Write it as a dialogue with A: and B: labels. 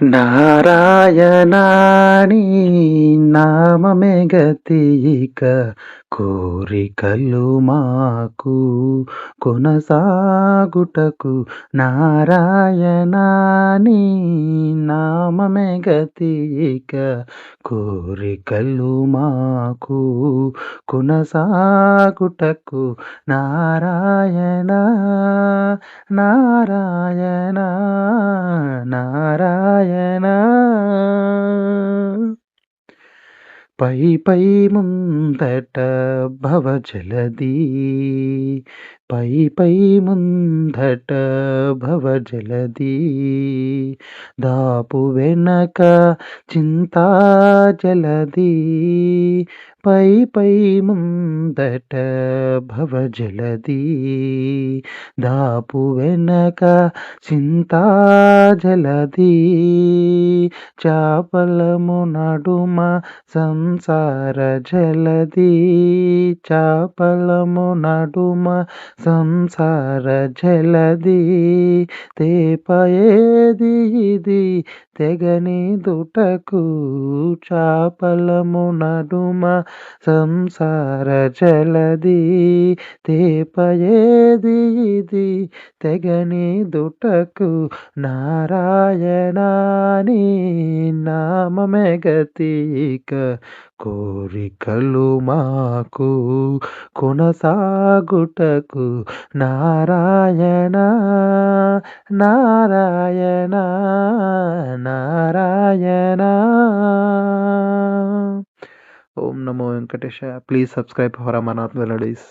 A: నారాయణాని నామమే గతిక కోరికలు మాకు కొనసాగుటకు నారాయణాని నామమే గతిక కోరికలు మాకు కొనసాగుటకు నారాయణ నారాయణ నారాయణ పై పై ముందట భవజలది పై పై ముందట భవజలది దాపు వెనక చింతా జలది పై పై ముందట భవజలది దాపు వెనక చింతా జలది చాపలము నడుమ సంసార జలది చాపలము నడుమ సంసార జలది తేపయేది ఇది తెగని దుటకు చాపలము నడుమ సంసార జలది తేపయేది ఇది తెగని దుటకు నారాయణాని నామమే గతిక కోరికలు మాకు కొనసాగుటకు నారాయణ నారాయణ నారాయణ. ఓం నమో Venkatesha. Please subscribe for Amarnath melodies.